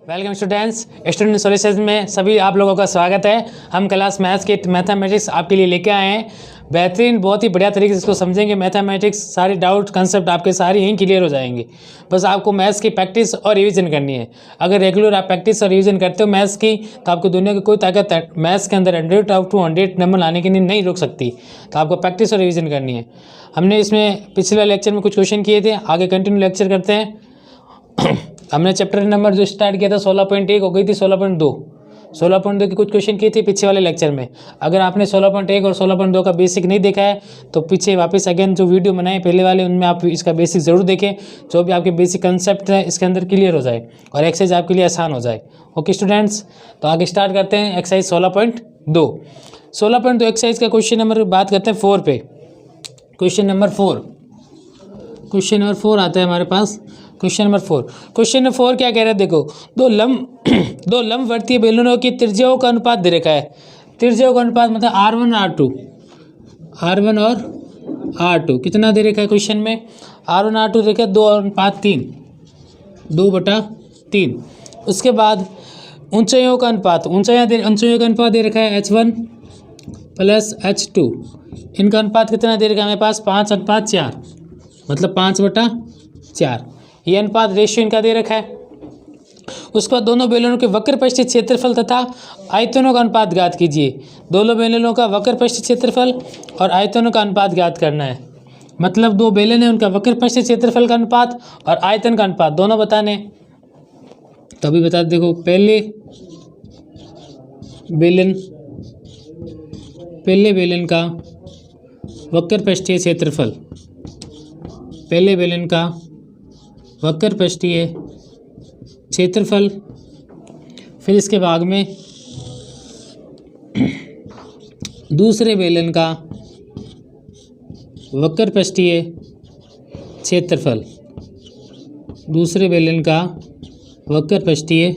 Welcome student solutions में सभी आप लोगों का स्वागत है। हम क्लास मैथ्स के मैथमेटिक्स आपके लिए लेके आए हैं। बेहतरीन बहुत ही बढ़िया तरीके से इसको समझेंगे। मैथमेटिक्स सारी डाउट कंसेप्ट आपके सारे यहीं क्लियर हो जाएंगे। बस आपको मैथ्स की प्रैक्टिस और रिवीजन करनी है। अगर रेगुलर आप प्रैक्टिस और रिवीजन करते हो मैथ्स की तो आपको दुनिया की कोई ताकत मैथ्स के अंदर 100 आउट टू 100 नंबर लाने के लिए नहीं रोक सकती। तो आपको प्रैक्टिस और रिवीजन करनी है। हमने इसमें पिछले लेक्चर में कुछ क्वेश्चन किए थे, आगे कंटिन्यू लेक्चर करते हैं। हमने चैप्टर नंबर जो स्टार्ट किया था 16.1 हो गई थी 16.2 की कुछ क्वेश्चन की थी पिछले वाले लेक्चर में। अगर आपने 16.1 और 16.2 का बेसिक नहीं देखा है तो पीछे वापस अगेन जो वीडियो बनाए पहले वाले उनमें आप इसका बेसिक ज़रूर देखें, जो भी आपके बेसिक कंसेप्ट है इसके अंदर क्लियर हो जाए और एक्सरसाइज आपके लिए आसान हो जाए। ओके स्टूडेंट्स, तो आगे स्टार्ट करते हैं एक्सरसाइज 16.2 एक्सरसाइज का क्वेश्चन नंबर बात करते हैं 4 पे। क्वेश्चन नंबर 4 आता है हमारे पास। क्वेश्चन नंबर 4 क्या कह रहा है, देखो दो लंबवर्तीय बेलनों की त्रिज्याओं का अनुपात दे रखा है। त्रिज्याओं का अनुपात मतलब R1 और R2 कितना दे रखा है क्वेश्चन में। R1 R2 देखा 2/3। उसके बाद ऊंचाइयों का अनुपात दे रखा है H1 + H2। इनका अनुपात कितना दे रखा है हमारे पास 5/4 मतलब 5/4। ये अनुपात रेशियो इनका दे रखा है। उसके बाद दोनों बेलनों के वक्र पृष्ठीय क्षेत्रफल तथा आयतनों का अनुपात ज्ञात कीजिए। दोनों बेलनों का वक्र पृष्ठीय क्षेत्रफल और आयतनों का अनुपात ज्ञात करना है। मतलब दो बेलन है उनका वक्र पृष्ठीय क्षेत्रफल का अनुपात और आयतन का अनुपात दोनों बताने। तो अभी बता देखो, पहले बेलन का वक्र पृष्ठीय क्षेत्रफल, पहले बेलन का वक्र पृष्ठीय क्षेत्रफल, फिर इसके भाग में दूसरे बेलन का वक्र पृष्ठीय क्षेत्रफल, दूसरे बेलन का वक्र पृष्ठीय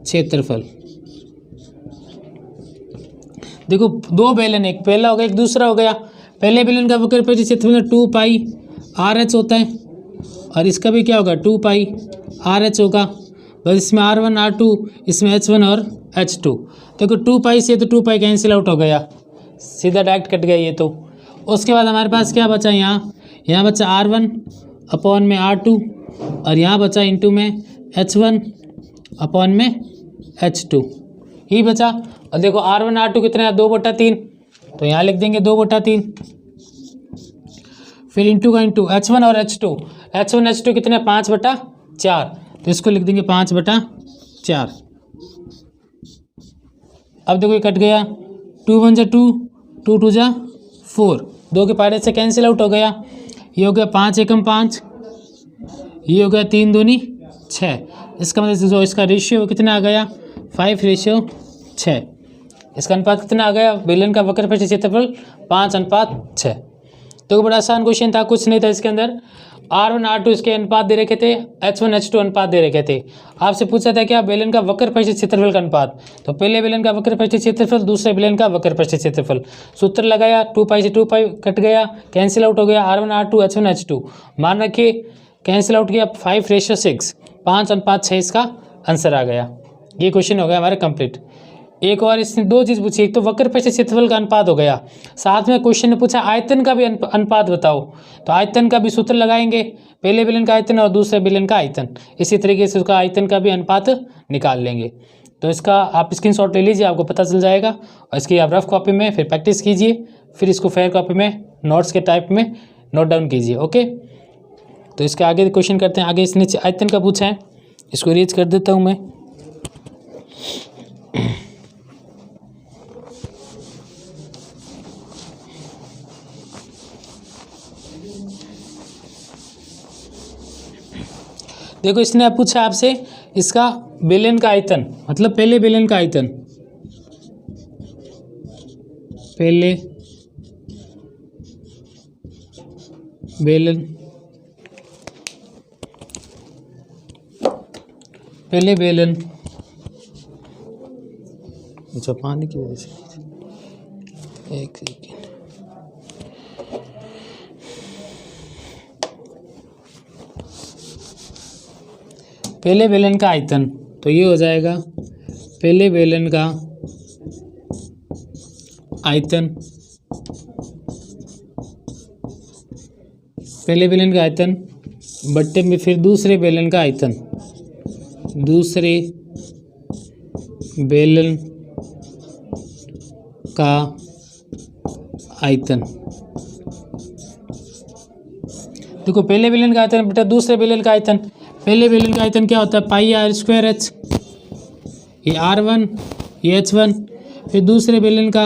क्षेत्रफल। देखो दो बेलन, एक पहला हो गया एक दूसरा हो गया। पहले बेलन का वक्र पृष्ठीय क्षेत्रफल 2πRH होता है और इसका भी क्या होगा 2πRH होगा। बस इसमें R1 R2, इसमें H1 और H2। देखो 2π से तो 2π कैंसिल आउट हो गया, सीधा डायरेक्ट कट गया ये तो। उसके बाद हमारे पास क्या बचा, यहाँ बचा R1/R2 और यहाँ बचा इंटू में H1/H2 ही बचा। और देखो R1 R2 कितना है 2/3, तो यहाँ लिख देंगे 2/3। फिर इंटू का इंटू H1 और H2 कितने 5/4, तो इसको लिख देंगे 5/4। अब देखो ये कट गया, 2 1 2, 2 2 4, 2 के पारे से कैंसिल आउट हो गया। ये हो गया 5 1 5, ये हो गया 3 2 6। इसका मतलब जो इसका रेशियो कितना आ गया 5:6। इसका अनुपात कितना आ गया, बेलन का वक्र पृष्ठीय क्षेत्रफल 5:6। तो बड़ा आसान क्वेश्चन था, कुछ नहीं था इसके अंदर। R1 R2 इसके अनुपात दे रखे थे, H1 H2 अनुपात दे रखे थे। आपसे पूछा था क्या बेलन का वक्र पृष्ठीय क्षेत्रफल का अनुपात, तो पहले बेलन का वक्र पृष्ठीय क्षेत्रफल, दूसरे बेलन का वक्र पृष्ठीय क्षेत्रफल। सूत्र लगाया, 2π से 2π कट गया, कैंसिल आउट हो गया। R1 R2 H1 H2 मान रखिए कैंसिल आउट किया 5:6, 5:6 इसका आंसर आ गया। ये क्वेश्चन हो गया हमारा कंप्लीट। एक और इसने दो चीज़ पूछी, एक तो वक्र पृष्ठीय क्षेत्रफल का अनुपात हो गया, साथ में क्वेश्चन ने पूछा आयतन का भी अनुपात बताओ। तो आयतन का भी सूत्र लगाएंगे, पहले बेलन का आयतन और दूसरे बेलन का आयतन, इसी तरीके से उसका आयतन का भी अनुपात निकाल लेंगे। तो इसका आप स्क्रीनशॉट ले लीजिए, आपको पता चल जाएगा। और इसकी आप रफ कॉपी में फिर प्रैक्टिस कीजिए, फिर इसको फेयर कॉपी में नोट्स के टाइप में नोट डाउन कीजिए। ओके, तो इसके आगे क्वेश्चन करते हैं। आगे इसने आयतन का पूछा है, इसको रीच कर देता हूँ मैं। देखो इसने अब पूछा आपसे इसका बेलन का आयतन, मतलब पहले बेलन का आयतन, पहले बेलन अच्छा पानी की वजह से एक सेकेंड। पहले बेलन का आयतन, तो ये हो जाएगा पहले बेलन का आयतन, पहले बेलन का आयतन बट्टे में फिर दूसरे बेलन का आयतन, दूसरे बेलन का आयतन। देखो पहले बेलन का आयतन बेटा दूसरे बेलन का आयतन, पहले बेलन का आयतन क्या होता है पाई आर स्क्वायर एच, ये R1 ये H1, फिर दूसरे बेलन का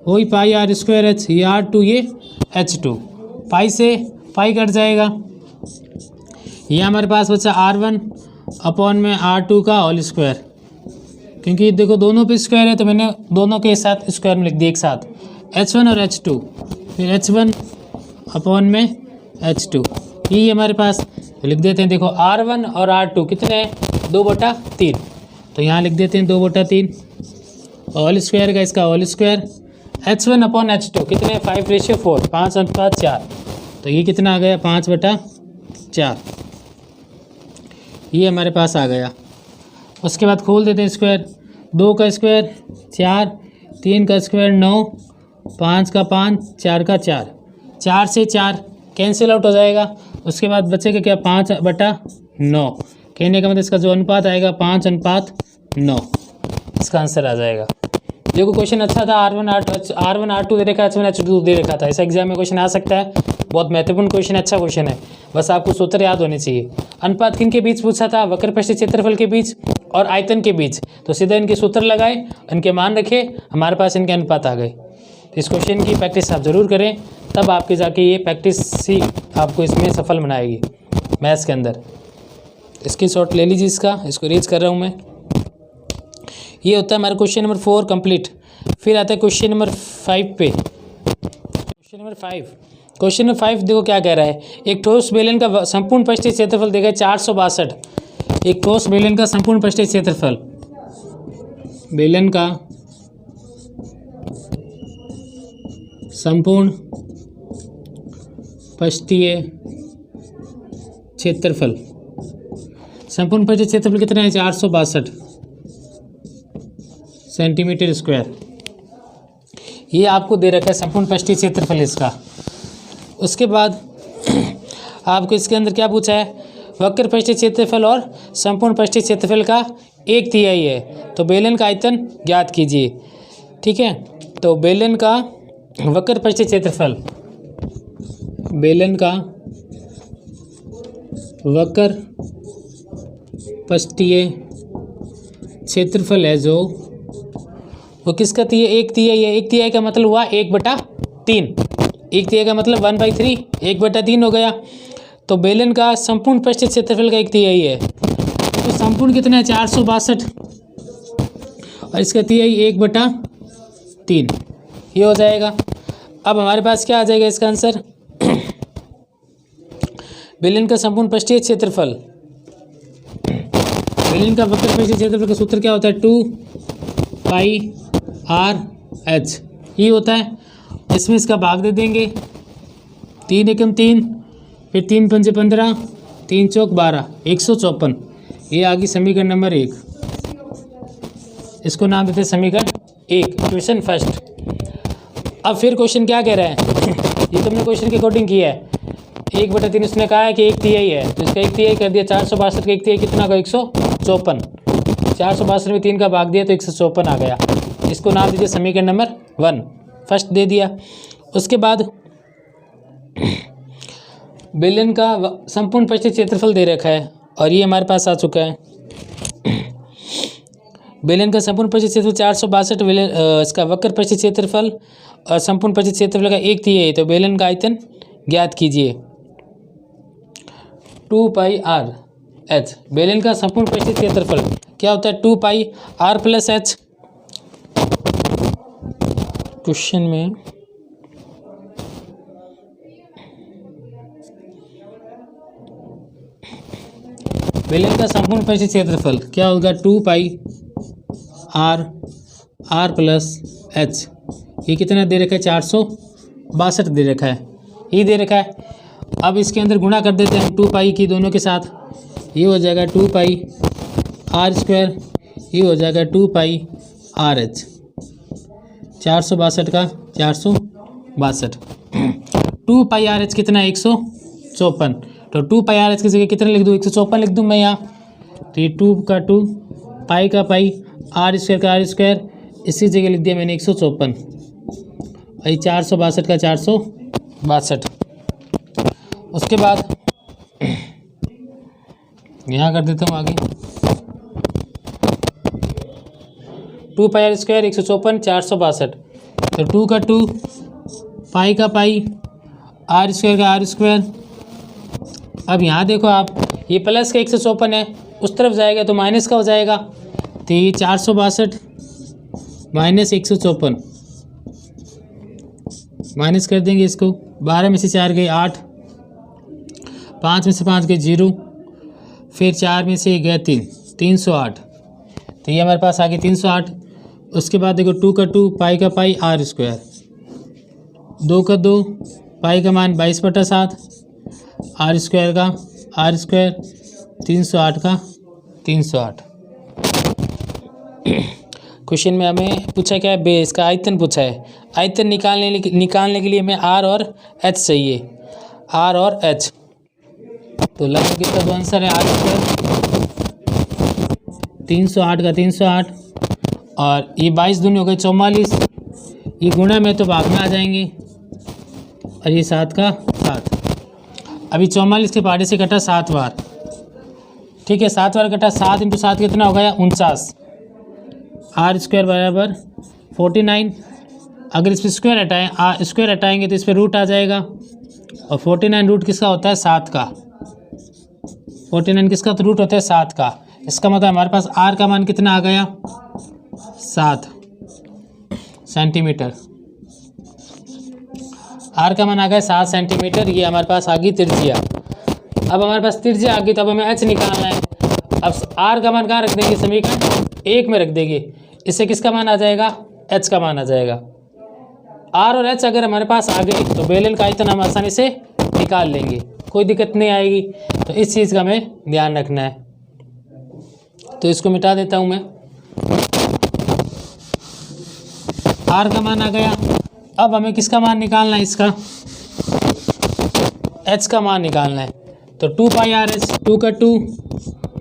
वही पाई आर स्क्वायर एच, ये R2 ये H2, पाई से पाई कट जाएगा, ये हमारे पास बचा R1 अपॉन में R2 का होल स्क्वायर, क्योंकि देखो दोनों पे स्क्वायर है तो मैंने दोनों के साथ स्क्वायर में लिख दिया एक साथ, H1 और H2, फिर H1 अपॉन में H2, ये हमारे पास लिख देते हैं। देखो R1 और R2 कितने हैं 2/3, तो यहाँ लिख देते हैं 2/3, होल स्क्वायर का इसका whole square, H1 upon H2 कितने 5/4, 5/4, तो ये कितना आ गया 5/4, ये हमारे पास आ गया। उसके बाद खोल देते हैं स्क्वायर, 2 का स्क्वायर 4, 3 का स्क्वायर 9, 5 का 5, 4 का 4, 4 से 4 कैंसिल आउट हो जाएगा। उसके बाद बचेगा क्या 5/9, कहने का मतलब इसका जो अनुपात आएगा 5:9, इसका आंसर आ जाएगा। देखो क्वेश्चन अच्छा था, R1 R2 दे रखा है, H1 H2 दे रखा था, ऐसा एग्जाम में क्वेश्चन आ सकता है, बहुत महत्वपूर्ण क्वेश्चन है, अच्छा क्वेश्चन है, बस आपको सूत्र याद होने चाहिए। अनुपात किन के बीच पूछा था, वक्र पृष्ठ क्षेत्रफल के बीच और आयतन के बीच, तो सीधा इनके सूत्र लगाए, इनके मान रखे, हमारे पास इनके अनुपात आ गए। तो इस क्वेश्चन की प्रैक्टिस आप ज़रूर करें, तब आपके जाके ये प्रैक्टिस ही आपको इसमें सफल बनाएगी मैथ्स के अंदर। स्क्रीनशॉट ले लीजिए इसको रीच कर रहा हूँ मैं। ये होता है हमारा क्वेश्चन नंबर 4 कंप्लीट। फिर आता है क्वेश्चन नंबर 5 पे। क्वेश्चन नंबर 5 देखो क्या कह रहा है, एक ठोस बेलन का संपूर्ण पृष्ठीय क्षेत्रफल देखा 462, एक ठोस बेलन का संपूर्ण पृष्ठीय क्षेत्रफल, बेलन का संपूर्ण पृष्ठीय क्षेत्रफल, संपूर्ण पृष्ठीय क्षेत्रफल कितना है 462 सेंटीमीटर स्क्वायर, ये आपको दे रखा है संपूर्ण पृष्ठीय क्षेत्रफल इसका। उसके बाद आपको इसके अंदर क्या पूछा है, वक्र पृष्ठीय क्षेत्रफल और संपूर्ण पृष्ठीय क्षेत्रफल का 1/3 है, तो बेलन का आयतन ज्ञात कीजिए। ठीक है, तो बेलन का वक्र पृष्ठीय क्षेत्रफल, बेलन का वक्र पृष्ठीय क्षेत्रफल है जो वो किसका 1/3 है, 1/3 का मतलब हुआ 1/3, 1/3 का मतलब 1/3, 1/3 हो गया। तो बेलन का संपूर्ण पृष्ठीय क्षेत्रफल का 1/3 है, तो संपूर्ण कितना है 462 और इसका 1/3, ये हो जाएगा। अब हमारे पास क्या आ जाएगा इसका आंसर, बेलन का संपूर्ण पृष्ठीय क्षेत्रफल, बेलन का वक्र पृष्ठीय क्षेत्रफल का सूत्र क्या होता है 2πr/h, ये होता है। इसमें इसका भाग दे देंगे, 3 एकम 3, फिर 3 पंजे 15, 3 चौक 12, 154, ये आ गई समीकरण नंबर 1। इसको नाम देते हैं समीकरण 1, क्वेश्चन फर्स्ट। अब फिर क्वेश्चन क्या कह रहा है, ये तुमने क्वेश्चन के अकॉर्डिंग किया है, 1/3 उसने कहा है कि 1/3 है, तो इसका 1/3 कर दिया, 462 का 1/3 कितना का 154, 462 में 3 का भाग दिया तो 154 आ गया। इसको नाम दीजिए समीकरण नंबर 1, फर्स्ट दे दिया। उसके बाद बेलन का संपूर्ण पृष्ठीय क्षेत्रफल दे रखा है और ये हमारे पास आ चुका है। बेलन का संपूर्ण पृष्ठीय क्षेत्रफल 462, इसका वक्र पृष्ठीय क्षेत्रफल और संपूर्ण पृष्ठीय क्षेत्रफल का 1/3 है, तो बेलन का आयतन ज्ञात कीजिए 2πr/h। बेलन का संपूर्ण पृष्ठीय क्षेत्रफल क्या होता है 2πr+h। क्वेश्चन में बेलन का संपूर्ण पृष्ठीय क्षेत्रफल क्या होगा 2πr+h, ये कितना दे रखा है 462 दे रखा है, ये दे रखा है। अब इसके अंदर गुणा कर देते हैं 2π की दोनों के साथ, ये हो जाएगा 2 पाई आर स्क्वायर, ये हो जाएगा 2 पाई आर एच। 462 का 462। 2 पाई आर एच कितना है 154। तो 2 पाई आर एच की जगह कितना लिख दूँ 154 लिख दूँ मैं यहाँ। तो ये 2 का 2 पाई का पाई आर स्क्वायर का आर स्क्वायर, इसी जगह लिख दिया मैंने 154। और 462 का 462। उसके बाद यहाँ कर देता हूँ आगे 2 पाई आर स्क्वायर 154 462। तो 2 का 2 पाई का पाई आर स्क्वायर का आर स्क्वायर। अब यहाँ देखो आप, ये प्लस का 154 है, उस तरफ जाएगा तो माइनस का हो जाएगा। तो ये 462 माइनस 154, माइनस कर देंगे इसको। 12 में से 4 गए 8, 5 में से 5 गए 0, फिर 4 में से गया 3, 308। तो ये हमारे पास आ गया 308। उसके बाद देखो 2 का 2 पाई का पाई आर स्क्वायर, 2 का 2 पाई का मान 22/7 आर स्क्वायर का आर स्क्वायर, 308 का 308। क्वेश्चन में हमें पूछा क्या है, बेस का आयतन पूछा है। आयतन निकालने के लिए हमें आर और एच चाहिए, आर और एच। तो लगभग कितना दो आंसर है, आर स्क्वायर 308 का 308, और ये 22 दूनी हो गए 44, ये गुणा में तो भाग में आ जाएंगे, और ये 7 का 7। अभी 44 के पहाड़े से कटा 7 बार, ठीक है, 7 बार कटा, 7 × 7 कितना हो गया 49। आर स्क्वायर बराबर 49। अगर इस पर स्क्वायर हटाएंगे तो इस पर रूट आ जाएगा, और 49 रूट किसका होता है 7 का। 49 किसका तो रूट होता है 7 का। इसका मतलब हमारे पास आर का मान कितना आ गया 7 सेंटीमीटर। आर का मान आ गया 7 सेंटीमीटर। ये हमारे पास आ गई त्रिज्या। अब हमारे पास त्रिज्या आ गई तो अब हमें एच निकालना है। अब आर का मान कहाँ रख देंगे, समीकरण 1 में रख देंगे। इससे किसका मान आ जाएगा, एच का मान आ जाएगा। आर और एच अगर हमारे पास आ गए तो बेलन का आयतन हम आसानी से निकाल लेंगे, कोई दिक्कत नहीं आएगी। तो इस चीज़ का हमें ध्यान रखना है। तो इसको मिटा देता हूँ मैं। आर का मान आ गया। अब हमें किसका मान निकालना है, इसका एच का मान निकालना है। तो 2 पाई आर एच, 2 का 2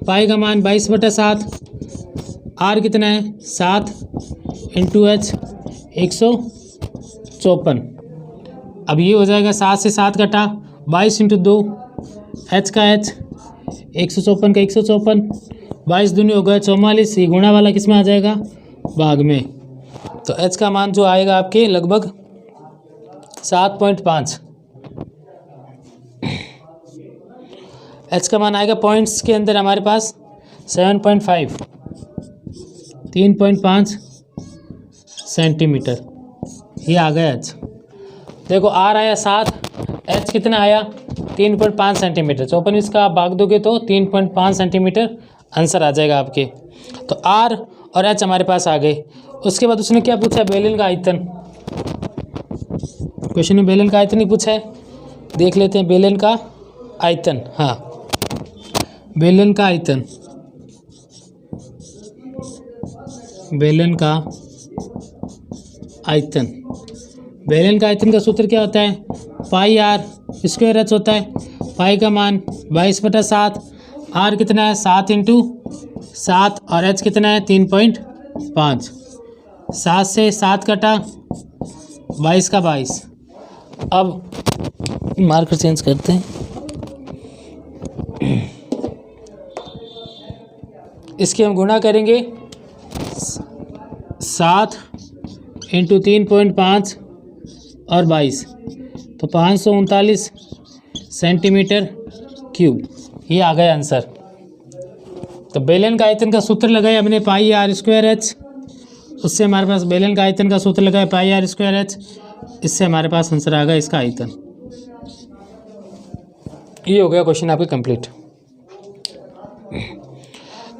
पाई का मान 22/7, आर कितना है 7 × एच 154। अब ये हो जाएगा 7 से 7 कटा, 22 × 2 एच का एच 154 का 154, 22 दूनी हो गया 44। ये गुणा वाला किस में आ जाएगा, भाग में। तो एच का मान जो आएगा आपके लगभग 7.5। एच का मान आएगा पॉइंट्स के अंदर हमारे पास 7.5, 3.5 सेंटीमीटर। ये आ गया एच। देखो आर आया 7, एच कितना आया 3.5 सेंटीमीटर। 54 इसका आप भाग दोगे तो 3.5 सेंटीमीटर आंसर आ जाएगा आपके। तो आर और एच हमारे पास आ गए। उसके बाद उसने क्या पूछा, बेलन का आयतन। क्वेश्चन में बेलन का आयतन ही पूछा है, देख लेते हैं बेलन का आयतन। हाँ, बेलन का आयतन, बेलन का आयतन। बेलन का आयतन का सूत्र क्या होता है, पाई आर स्क्वायर एच होता है। पाई का मान 22/7, आर कितना है 7 × 7, और एच कितना है 3.5। 7 से 7 कटा, 22 का 22। अब मार्कर चेंज करते हैं। इसके हम गुणा करेंगे 7 × 3.5 और 22, तो 539 सेंटीमीटर क्यूब। ये आ गया आंसर। तो बेलन का आयतन का सूत्र लगाया हमने पाई आर स्क्वायर एच, उससे हमारे पास बेलन का आयतन का सूत्र लगाया पाई आर स्क्वायर एच, इससे हमारे पास आंसर आ गया इसका आयतन। ये हो गया क्वेश्चन आपके कंप्लीट।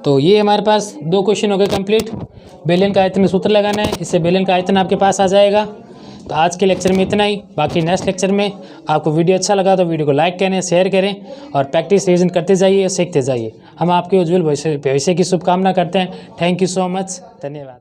तो ये हमारे पास 2 क्वेश्चन हो गए कंप्लीट। बेलन का आयतन का सूत्र लगाना है, इससे बेलन का आयतन आपके पास आ जाएगा। तो आज के लेक्चर में इतना ही। बाकी नेक्स्ट लेक्चर में आपको वीडियो अच्छा लगा तो वीडियो को लाइक करें, शेयर करें और प्रैक्टिस रिविजन करते जाइए, सीखते जाइए। हम आपके उज्जवल भविष्य की शुभकामना करते हैं। थैंक यू सो मच, धन्यवाद।